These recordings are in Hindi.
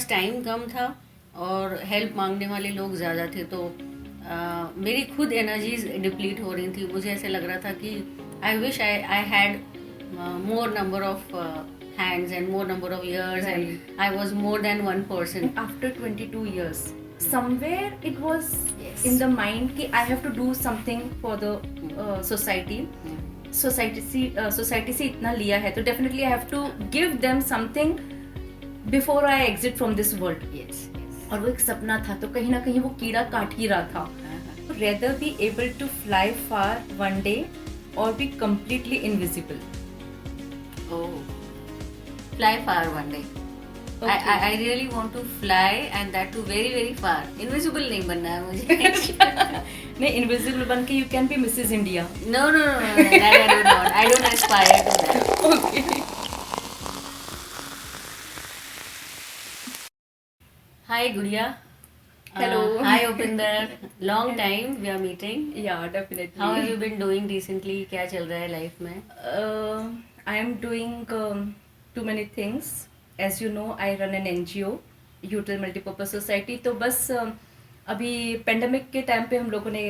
टाइम कम था और हेल्प मांगने वाले लोग ज़्यादा थे, तो मेरी खुद एनर्जीज डिप्लीट हो रही थी। मुझे ऐसे लग रहा था कि I wish I had more number of hands and more number of years, Right. and I was more than one person. And after 22 years, somewhere it was Yes. in the mind कि I have to do something for the society. Society से इतना लिया है तो definitely I have to give them something before I exit from this world. Yes, yes. और वो एक सपना था, तो कहीं ना कहीं वो कीड़ा काट ही रहा था. Rather be able to fly far one day or be completely invisible. Oh, fly far one day. Okay. I really want to fly, and that too very very far. Invisible नहीं बनना है मुझे. नहीं, इनविजिबल बन के you can be Mrs India. No, no, no, no, that I do not. I don't aspire to that. Okay. Hi Gudiya. Hello. Hi Upinder. Long time we are meeting. या definitely. How have you been doing recently? क्या चल रहा है लाइफ में? I am doing too many things. As you know, I run an NGO, Util Multipurpose Society. तो बस अभी पेंडेमिक के टाइम पे हम लोगों ने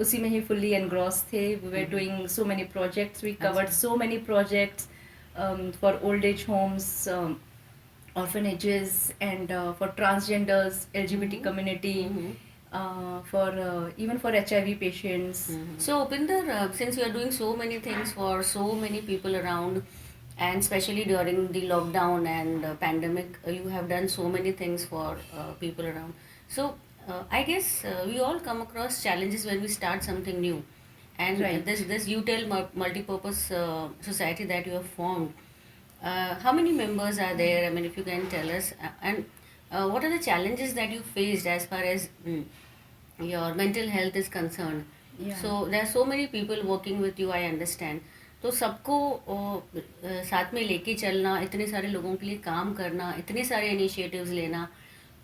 उसी में ही फुल्ली एनग्रॉस थे. We were doing so many projects. We covered so many projects for old age homes, orphanages, and for transgenders, LGBT community. For even for HIV patients. So Upinder, since you are doing so many things for so many people around, and especially during the lockdown and pandemic, you have done so many things for people around. So I guess we all come across challenges when we start something new, and Right. this UTEL multipurpose society that you have formed. How many members are there? I mean, if you can tell us, and what are the challenges that you faced as far as your mental health is concerned? Yeah. So there are so many people working with you, I understand. तो सबको साथ में लेके चलना, इतने सारे लोगों के लिए काम करना, इतने सारे इनिशिएटिव्स लेना,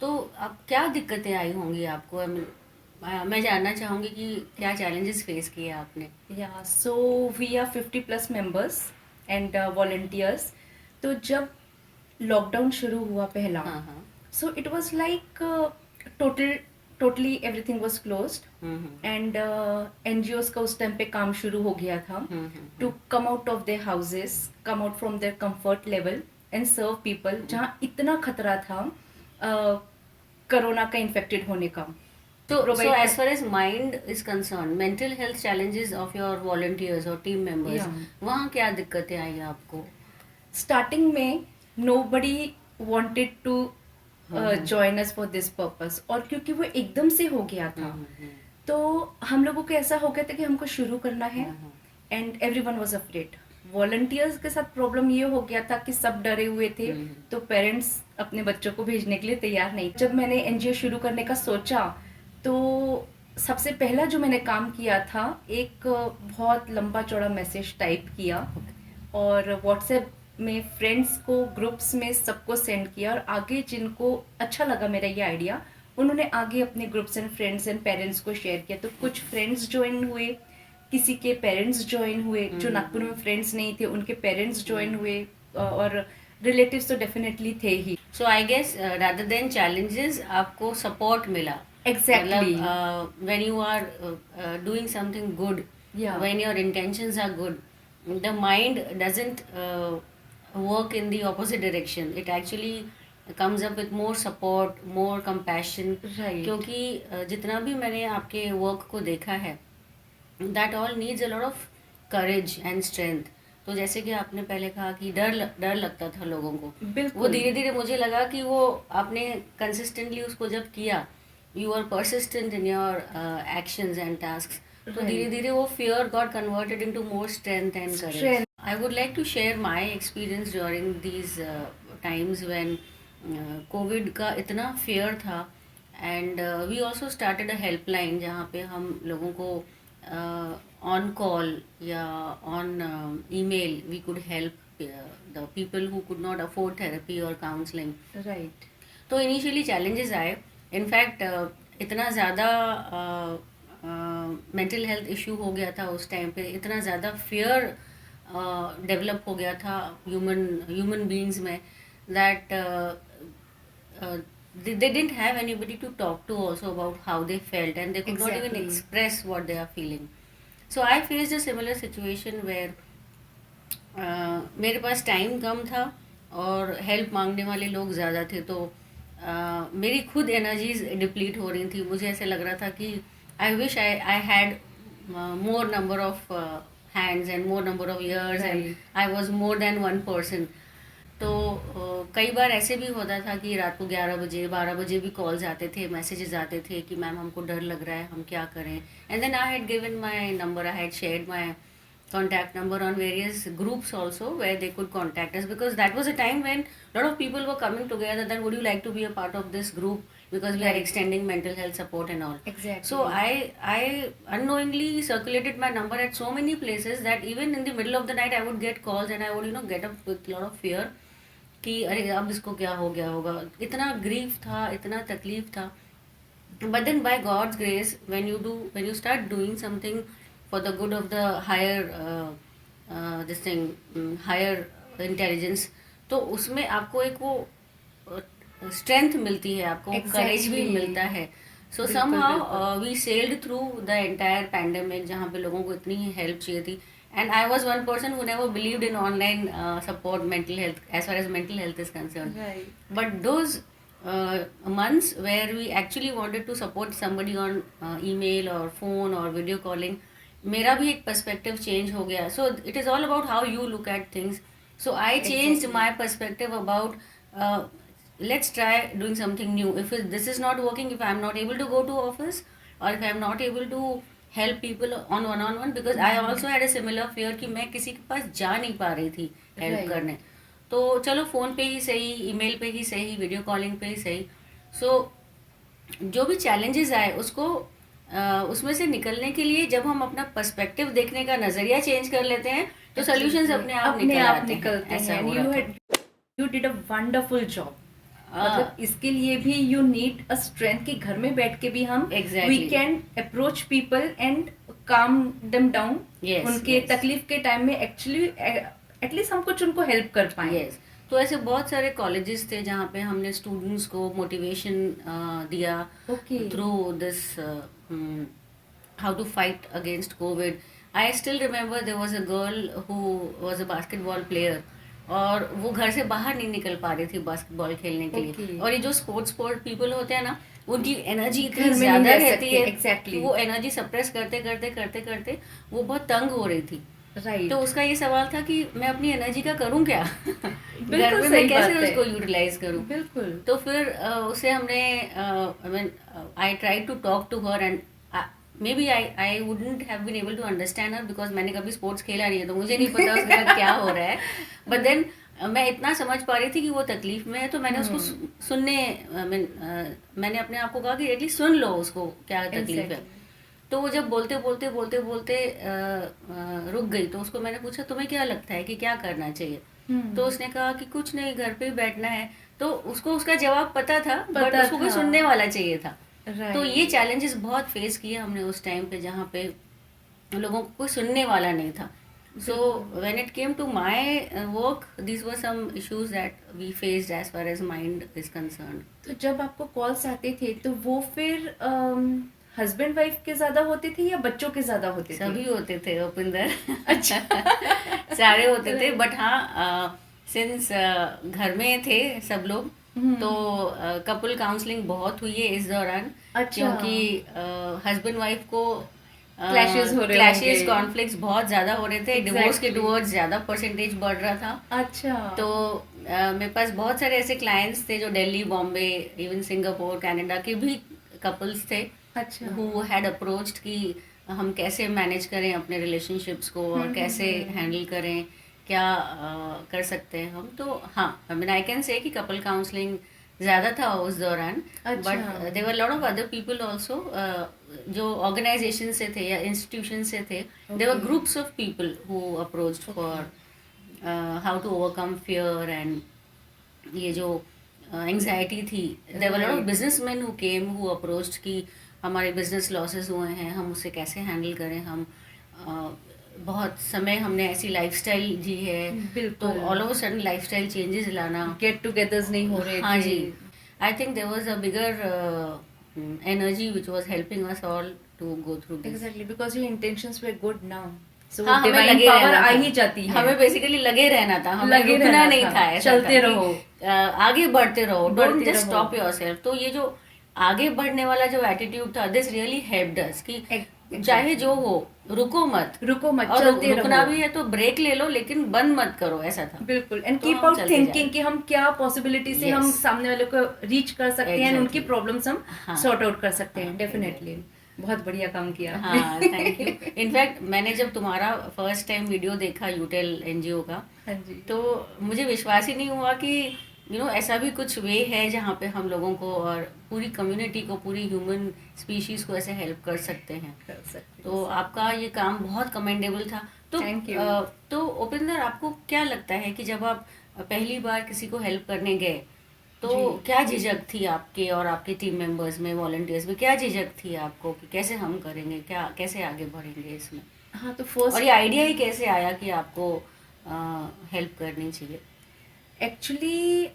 तो अब क्या दिक्कतें आई होंगी आपको? मैं जानना चाहूँगी कि क्या चैलेंजेस फेस किए आपने. Yeah, so we are 50 plus members and volunteers. तो जब लॉकडाउन शुरू हुआ पहला, हाँ हाँ. so it was like totally everything was closed. And NGOs का उस टाइम पे काम शुरू हो गया था to come out of their houses, come out from their comfort level and serve people, जहाँ इतना खतरा था कोरोना का इन्फेक्टेड होने का. So as far as mind is concerned, mental health challenges of your volunteers or team members, Yeah. वहाँ क्या दिक्कतें आई आपको? स्टार्टिंग में nobody wanted to join us for this purpose. और क्योंकि वो एकदम से हो गया था, तो हम लोगों को ऐसा हो गया था कि हमको शुरू करना है and everyone was afraid. Volunteers के साथ प्रॉब्लम ये हो गया था कि सब डरे हुए थे, तो पेरेंट्स अपने बच्चों को भेजने के लिए तैयार नहीं. जब मैंने एनजीओ शुरू करने का सोचा, तो सबसे पहला जो मैंने काम किया था, एक बहुत लंबा चौड़ा मैसेज टाइप किया और व्हाट्सएप में फ्रेंड्स को ग्रुप्स में सबको सेंड किया. और आगे जिनको अच्छा लगा मेरा ये आइडिया, उन्होंने आगे अपने groups and friends and parents को शेयर किया. तो कुछ फ्रेंड्स ज्वाइन हुए, किसी के पेरेंट्स ज्वाइन हुए, जो नागपुर में फ्रेंड्स नहीं थे उनके पेरेंट्स ज्वाइन हुए, और रिलेटिव्स तो डेफिनेटली थे ही. So I guess rather than challenges, आपको support मिला. Exactly. मतलब when you are doing something good, Yeah. when your intentions are good, the mind doesn't work in the opposite direction. It actually comes up with more support, more compassion. Right. क्योंकि जितना भी मैंने आपके वर्क को देखा है, that all needs a lot of courage and strength. तो जैसे कि आपने पहले कहा कि डर लगता था लोगों को, बिल्कुल. वो धीरे धीरे मुझे लगा कि वो आपने कंसिस्टेंटली उसको जब किया, you are persistent in your actions and tasks, तो Right. धीरे धीरे वो fear got converted into more strength and courage. Strength. I would like to share my experience during these times when covid का इतना फियर था, and we also started a helpline जहाँ पे हम लोगों को on call या on email we could help the people who could not afford therapy or counseling. Right. तो इनिशियली चैलेंजेस आए. इनफैक्ट इतना ज़्यादा मेंटल हेल्थ इशू हो गया था उस टाइम पे, इतना ज़्यादा फियर डेवलप हो गया था ह्यूमन बीइंग्स में, that they didn't have anybody to talk to also about how they felt, and they could not even Exactly. express what they are feeling. So I faced a similar situation where मेरे पास टाइम कम था और हेल्प मांगने वाले लोग ज़्यादा थे, तो मेरी खुद एनर्जीज डिप्लीट हो रही थी. मुझे ऐसे लग रहा था कि I wish I had more number of hands and more number of ears, and Right. I was more than one person. तो कई बार ऐसे भी होता था कि रात को 11 बजे 12 बजे भी कॉल्स आते थे, मैसेजेस आते थे कि मैम हमको डर लग रहा है, हम क्या करें. And then I had given my number, I had shared my contact number on various groups also where they could contact us, because that was a time when a lot of people were coming together that would you like to be a part of this group, because we are Right. extending mental health support and all. Exactly. So I unknowingly circulated my number at so many places that even in the middle of the night I would get calls, and I would get up with a lot of fear कि अरे अब इसको क्या हो गया होगा. इतना ग्रीफ था, इतना तकलीफ था. But then by God's grace, when you start doing something for the good of the higher this thing, higher intelligence, तो उसमें आपको एक वो स्ट्रेंथ मिलती है, आपको करेज भी Exactly. मिलता है. सो बिल्कुल, somehow बिल्कुल. we sailed through the entire pandemic जहाँ पे लोगों को इतनी हेल्प चाहिए थी. And I was one person who never believed in online support mental health, as far as mental health is concerned. Right. But those months where we actually wanted to support somebody on email or phone or video calling, मेरा भी एक perspective change हो गया. So it is all about how you look at things. So I changed Exactly. my perspective about let's try doing something new. This is not working, if I am not able to go to office, or if I am not able to help people on one, because I also had a similar fear कि मैं किसी के पास जा नहीं पा रही थी हेल्प Right. करने. तो चलो फ़ोन पे ही सही, ईमेल पे ही सही, वीडियो कॉलिंग पे ही सही. सो जो भी चैलेंजेस आए उसको उसमें से निकलने के लिए जब हम अपना पर्सपेक्टिव देखने का नज़रिया चेंज कर लेते हैं तो सॉल्यूशंस अपने आप निकल आते हैं. निकलते ऐसा हैं. हो यू रहा had you did a wonderful job. था. मतलब इसके लिए भी यू नीड अ स्ट्रेंथ कि घर में बैठ के भी हम Exactly. We can approach people and calm them down. Yes, उनके yes. तकलीफ के टाइम में एक्चुअली एटलीस्ट हम कुछ उनको हेल्प कर पाए. यस. तो ऐसे बहुत सारे कॉलेजेस थे जहाँ पे हमने स्टूडेंट्स को मोटिवेशन दिया Okay. Through this how to fight against covid. I still remember there was a girl who was a basketball player, और वो घर से बाहर नहीं निकल पा रही थी बास्केटबॉल खेलने के लिए. Okay. और ये जो स्पोर्ट्स पीपल होते हैं ना, उनकी एनर्जी घर इतनी में ज्यादा नहीं रह रहती सकते. है Exactly. कि वो एनर्जी सप्रेस करते करते करते करते वो बहुत तंग हो रही थी. राइट. तो उसका ये सवाल था कि मैं अपनी एनर्जी का करूं क्या. घर बिल्कुल में सही मैं कैसे बात है. उसको यूटिलाइज करूं. बिल्कुल. तो फिर उसे हमने I try to talk to her, and maybe I wouldn't have been able to understand her, because मैंने कभी स्पोर्ट्स खेला नहीं है, तो मुझे नहीं पता उसके साथ क्या हो रहा है. बट देन मैं इतना समझ पा रही थी कि वो तकलीफ में है, तो मैंने उसको सुनने मैंने अपने आप को कहा कि एटलीस्ट सुन लो उसको क्या तकलीफ है. Exactly. तो वो जब बोलते बोलते बोलते बोलते रुक गई, तो उसको मैंने पूछा तुम्हें क्या लगता है कि क्या करना चाहिए. तो उसने कहा कि कुछ नहीं, घर पे ही बैठना है. तो उसको उसका जवाब पता था, बट पता उसको कोई था. सुनने वाला चाहिए था. Right. तो ये चैलेंजेस बहुत फेस किए हमने उस टाइम पे जहाँ पे लोगों को कोई सुनने वाला नहीं था. So when it came to my work, these were some issues that we faced as far as mind is concerned. तो जब आपको कॉल्स आते थे तो वो फिर हस्बैंड वाइफ के ज्यादा होते थे या बच्चों के ज्यादा होते थे? सभी होते थे उपिंदर. अच्छा. सारे होते थे, बट हाँ सिंस घर में थे सब लोग, तो कपल काउंसलिंग बहुत हुई है इस दौरान. अच्छा. क्योंकि हस्बैंड वाइफ को Clashes हो रहे क्लैशेस होंगे. कॉन्फ्लिक्ट्स बहुत ज्यादा हो रहे थे. डिवोर्स के Exactly. टुवर्ड्स ज्यादा परसेंटेज बढ़ रहा था. अच्छा. तो मेरे पास बहुत सारे ऐसे क्लाइंट्स थे जो Delhi, Bombay, even Singapore, Canada के भी कपल्स थे अच्छा. who had approached कि हम कैसे मैनेज करें अपने रिलेशनशिप्स को, और कैसे हैंडल करें, क्या कर सकते हैं हम. तो हाँ, I mean I can say कि कपल काउंसलिंग ज़्यादा था उस दौरान. अच्छा. But there were lot of other people also जो ऑर्गेनाइजेशन से थे या इंस्टीट्यूशन से थे. There were groups of people who approached for how to overcome fear, and ये जो एंग्जाइटी थी. There were lot of businessman who came who approached कि हमारे बिजनेस लॉसेस हुए हैं, हम उसे कैसे हैंडल करें. हम बहुत समय हमने ऐसी लाइफस्टाइल जी है, तो बिल्कुल. All over sudden lifestyle changes लाना. गेट टुगेदर्स नहीं हो रहे हाँ थे. जी. I think there was a bigger energy which was helping us all to go through this. Exactly because your intentions were good now so हाँ, हमें डिवाइन लगे पावर रहना आ था। ही जाती है. हमें बेसिकली लगे रहना था, हमें लगे रुकना रहना नहीं था, था, ऐसा चलते था कि, रहो. आगे बढ़ते रहो, डोंट बढ़ते जस्ट रहो. Stop yourself. तो ये जो आगे बढ़ने वाला जो एटीट्यूड था, दिस रियली हेल्प्ड अस कि चाहे जो हो, रुको मत. रुको मत, और चलते रुकना रहो. भी है तो ब्रेक ले लो, लेकिन बंद मत करो, ऐसा था. बिल्कुल. एंड तो कीप हम आउट चलते थिंकिंग जाए. कि हम क्या पॉसिबिलिटी से हम Yes. सामने वाले को रीच कर सकते हैं एंड उनकी Exactly. प्रॉब्लम्स हम हाँ. सॉर्ट आउट कर सकते हैं. हाँ, डेफिनेटली बहुत बढ़िया काम किया. हाँ, थैंक यू. इनफैक्ट मैंने जब तुम्हारा फर्स्ट टाइम वीडियो देखा यूटेल एनजीओ का, हाँ जी. तो मुझे विश्वास ही नहीं हुआ कि ऐसा भी कुछ वे है जहाँ पे हम लोगों को और पूरी कम्युनिटी को, पूरी ह्यूमन स्पीशीज को ऐसे हेल्प कर सकते हैं. कर सकते तो आपका ये काम बहुत कमेंडेबल था. तो Thank you. तो उपिंदर, आपको क्या लगता है कि जब आप पहली बार किसी को हेल्प करने गए, तो जी. क्या झिझक थी आपके और आपके टीम मेंबर्स में, वॉलंटियर्स में, क्या झिझक थी आपको कि कैसे हम करेंगे, क्या कैसे आगे बढ़ेंगे इसमें? हाँ, तो और फर्स्ट ये आइडिया ही कैसे आया कि आपको हेल्प करनी चाहिए? एक्चुअली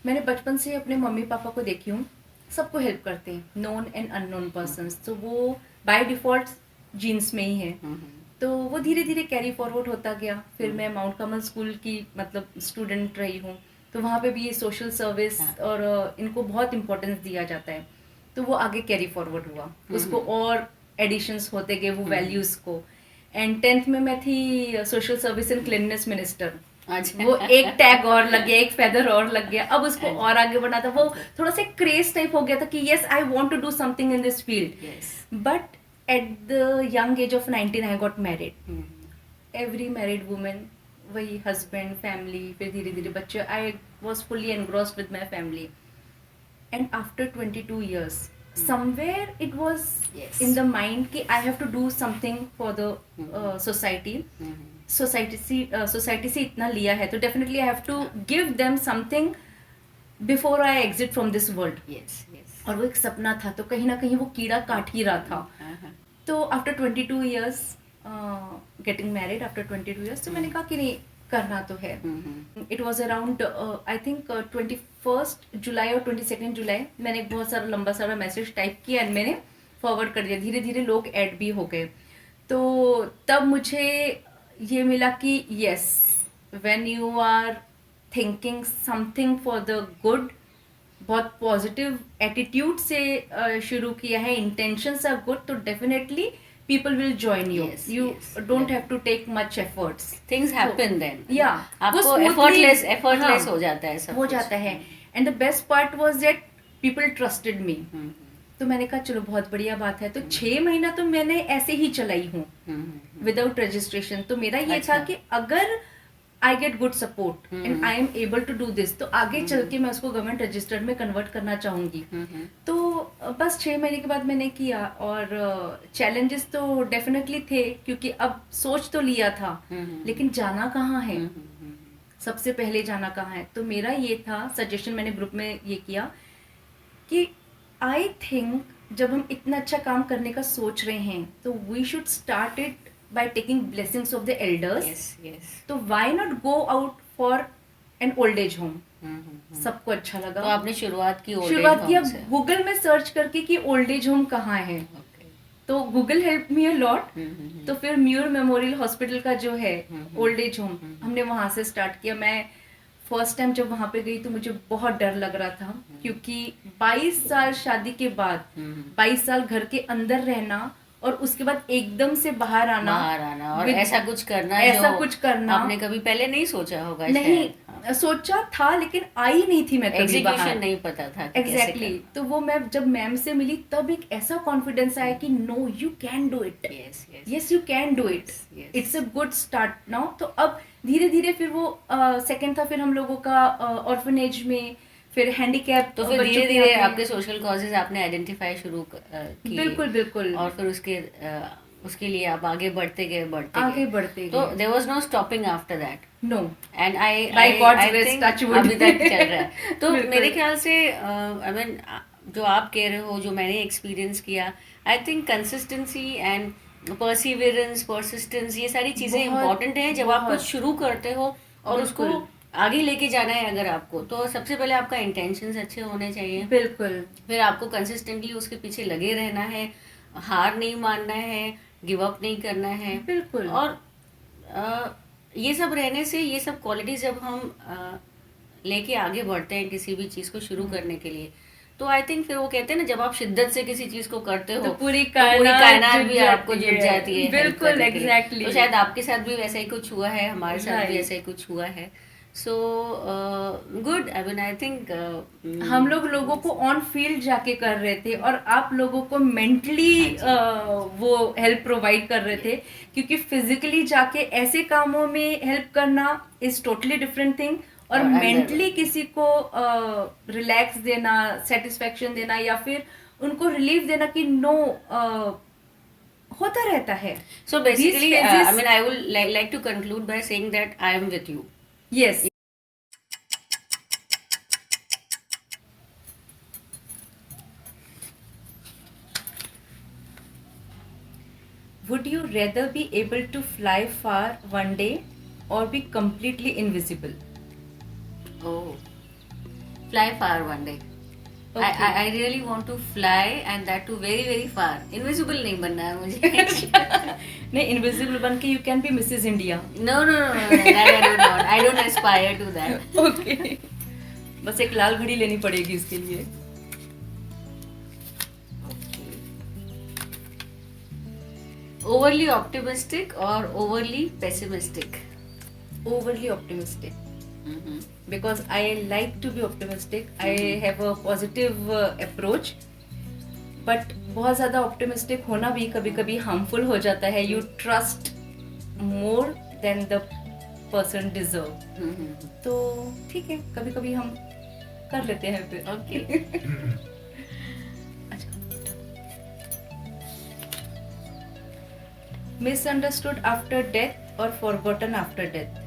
मैंने बचपन से अपने मम्मी पापा को देखी हूँ, सबको हेल्प करते हैं, नोन एंड अननोन पर्सन्स. तो वो बाय डिफॉल्ट जीन्स में ही है. तो वो धीरे धीरे कैरी फॉरवर्ड होता गया. फिर मैं माउंट कमल स्कूल की मतलब स्टूडेंट रही हूँ, तो वहाँ पे भी ये सोशल सर्विस और इनको बहुत इम्पोर्टेंस दिया जाता है. तो वो आगे कैरी फॉरवर्ड हुआ, उसको और एडिशंस होते गए वो वैल्यूज को. एंड 10th में मैं थी social service and cleanness minister. अच्छा. वो एक टैग और लग गया, एक फेदर और लग गया. अब उसको और आगे बढ़ना था. वो थोड़ा सा क्रेज टाइप हो गया था कि yes I want to do something in this field. Yes. But at the young age of 19 I got married. Every married women, वही हस्बैंड, फैमिली, फिर धीरे धीरे बच्चे. I was fully engrossed with my family. And after 22 years somewhere it was Yes. in the mind कि I have to do something for the society. Society से इतना लिया है तो definitely I have to give them something before I exit from this world. Yes, yes. और वो एक सपना था, तो कहीं ना कहीं वो कीड़ा काट ही रहा था. तो after 22 years getting married, after 22 years, तो मैंने कहा कि नहीं, करना तो है. It was around I think 21st जुलाई और 22nd जुलाई. मैंने एक बहुत सारा लंबा सारा मैसेज टाइप किया एंड मैंने फॉरवर्ड कर दिया. धीरे धीरे लोग ऐड भी हो गए. तो तब मुझे ये मिला कि yes, when you are thinking something for the good, बहुत पॉजिटिव एटीट्यूड से शुरू किया है, इंटेंशंस आर गुड, तो definitely people will join you. Yes, You yes, don't have to take much efforts. Things happen then. Yeah, आपको वो smoothly- effortless हाँ, हो जाता है सब हो कुछ. जाता है. And the best part was that people trusted me. तो मैंने कहा चलो बहुत बढ़िया बात है. तो 6 महीना तो मैंने ऐसे ही चलाई हूँ विदाउट रजिस्ट्रेशन. तो मेरा ये अच्छा. था कि अगर I get good support and I am able to do this, तो आगे चल के मैं उसको गवर्नमेंट रजिस्टर्ड में कन्वर्ट करना चाहूंगी. तो बस 6 महीने के बाद मैंने किया. और चैलेंजेस तो डेफिनेटली थे, क्योंकि अब सोच तो लिया था, लेकिन जाना कहाँ है, सबसे पहले जाना कहाँ है. तो मेरा ये था सजेशन, मैंने ग्रुप में ये किया कि आई थिंक जब हम इतना अच्छा काम करने का सोच रहे हैं तो we should start it by taking blessings of the elders. Yes, yes. तो why not go out for an old age home. सबको अच्छा लगा. तो आपने शुरुआत की old age शुरुआत किया home से. गूगल में सर्च करके कि ओल्ड एज होम कहाँ है. Okay. तो Google help me a lot. तो फिर म्यूर मेमोरियल हॉस्पिटल का जो है ओल्ड एज होम, हमने वहां से स्टार्ट किया. मैं फर्स्ट टाइम जब वहां पे गई तो मुझे बहुत डर लग रहा था, क्योंकि 22 साल शादी के बाद 22 साल घर के अंदर रहना और उसके बाद एकदम से बाहर आना और ऐसा कुछ करना, आपने कभी पहले नहीं सोचा होगा. नहीं सोचा था, लेकिन आई नहीं थी मैं कभी बाहर. नहीं पता था. एग्जैक्टली. तो वो मैं जब मैम से मिली तब एक ऐसा कॉन्फिडेंस आया कि no, you can do it. Yes, you can do it. It's a good start now. तो अब धीरे धीरे फिर वो सेकंड था, फिर हम लोगों का ऑर्फनेज में, फिर हैंडीकैप. तो फिर धीरे धीरे आपके सोशल कॉजेज आपने आइडेंटिफाई शुरू किए. बिल्कुल बिल्कुल. और फिर उसके लिए आप आगे बढ़ते गए. तो there was no stopping after that. No. And I by God's grace, touch wood, अभी तक चल रहा है. तो मेरे ख्याल से आई मीन जो आप कह रहे हो, जो मैंने एक्सपीरियंस किया, I think consistency and Perseverance, persistence, ये सारी चीजें इंपॉर्टेंट हैं जब आप कुछ शुरू करते हो और उसको आगे लेके जाना है अगर आपको, तो सबसे पहले आपका इंटेंशंस अच्छे होने चाहिए। बिल्कुल। फिर आपको कंसिस्टेंटली उसके पीछे लगे रहना है, हार नहीं मानना है, गिव अप नहीं करना है। बिल्कुल। और ये सब रहने से, ये सब क्वालिटी जब हम लेके आगे बढ़ते हैं किसी भी चीज़ को शुरू करने के लिए, तो आई थिंक फिर वो कहते हैं ना, जब आप शिद्दत से किसी चीज़ को करते हो तो पूरी कायनात जुट भी आपको जाती जुट है। जाती है help बिल्कुल, करने के लिए। एग्जैक्टली। तो शायद आपके साथ भी वैसा ही कुछ हुआ है, हमारे साथ भी Right. ऐसा ही कुछ हुआ है। So good, I mean I think हम लोग लोगों को ऑन फील्ड जाके कर रहे थे और आप लोगों को मेंटली वो हेल्प प्रोवाइड कर रहे थे, क्योंकि फिजिकली जाके ऐसे कामों में हेल्प करना इज टोटली डिफरेंट थिंग, और और अंदर- मेंटली किसी को रिलैक्स देना, सेटिस्फेक्शन देना, या फिर उनको रिलीफ देना कि नो होता रहता है। So basically, These phases- I mean, I would like to conclude by saying that I am with you. Yes. Would you rather be able to fly far one day or be completely invisible? Oh, fly far one day. Okay. I really want to fly, and that too very very far. Invisible नहीं बनना है मुझे. नहीं, इनविजिबल बन के you can be Mrs India. No, no, no, no, no, that I don't want. I don't aspire to that. Okay. बस एक लाल घड़ी लेनी पड़ेगी इसके लिए. Overly optimistic or overly pessimistic? Overly optimistic. Mm-hmm. Because I like to be optimistic. I have a positive approach. But बहुत ज़्यादा optimistic होना भी कभी कभी harmful हो जाता है. You trust more than the person deserve. Mm-hmm. तो ठीक है, कभी कभी हम कर लेते हैं फिर. Okay. Misunderstood after death or forgotten after death?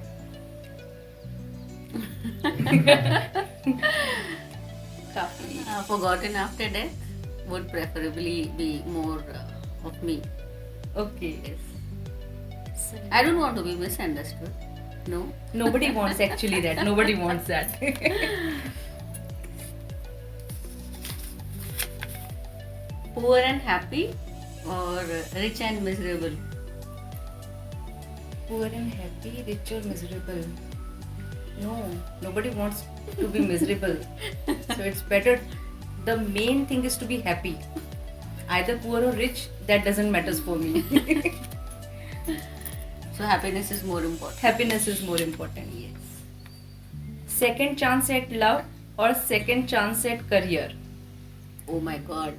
काफी. Forgotten after death would preferably be more of me. Okay. Yes. I don't want to be misunderstood. No. Nobody wants actually that. Nobody wants that. Poor and happy or rich and miserable? Poor and happy, rich or miserable? No, nobody wants to be miserable. So it's better. The main thing is to be happy. Either poor or rich, that doesn't matter for me. So happiness is more important. Happiness is more important. Yes. Second chance at love or second chance at career? Oh my god.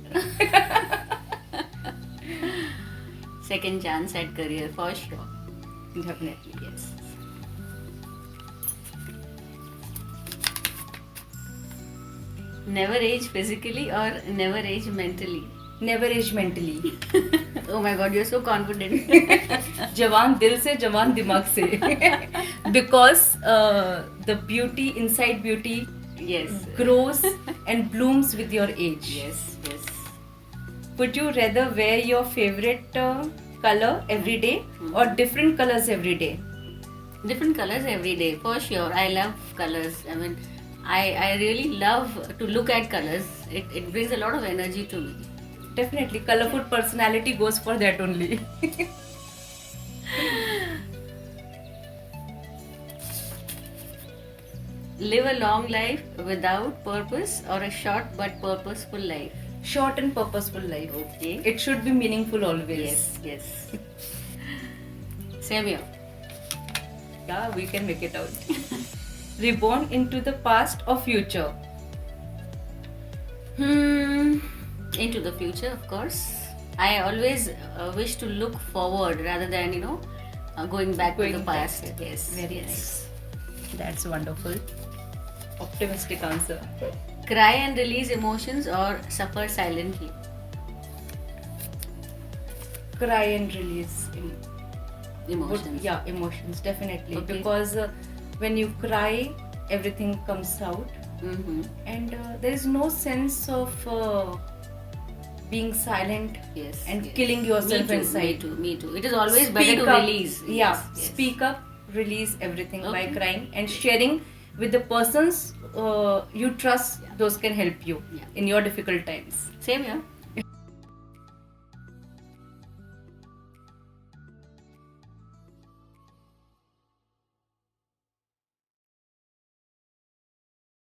Second chance at career for sure. Definitely. Yes. Never age physically or never age mentally? Never age mentally. Oh my god, you're so confident. जवान दिल से, जवान दिमाग से. Because the beauty, inside beauty, Yes. grows and blooms with your age. Yes, yes. Would you rather wear your favorite color every day or different colors every day? Different colors every day, for sure. I love colors. I mean, I really love to look at colors. It brings a lot of energy to me. Definitely, colorful personality goes for that only. Live a long life without purpose or a short but purposeful life? Short and purposeful life. Okay. It should be meaningful always. Yes, yes. Same here. Yeah, we can make it out. Reborn into the past or future? Into the future, of course. I always wish to look forward rather than, going back to the Going past. back. Yes. Very yes. nice. That's wonderful. Optimistic answer. Cry and release emotions or suffer silently? Cry and release Emotions. Yeah, emotions, definitely. Okay. Because when you cry, everything comes out, Mm-hmm. and there is no sense of being silent Yes. and yes. killing yourself me too, inside. Me too. It is always better Speak to up. release. Yeah, Yes, yes. speak up, release everything by Okay. crying and sharing with the persons you trust, Yeah. those can help you Yeah. in your difficult times. Same here.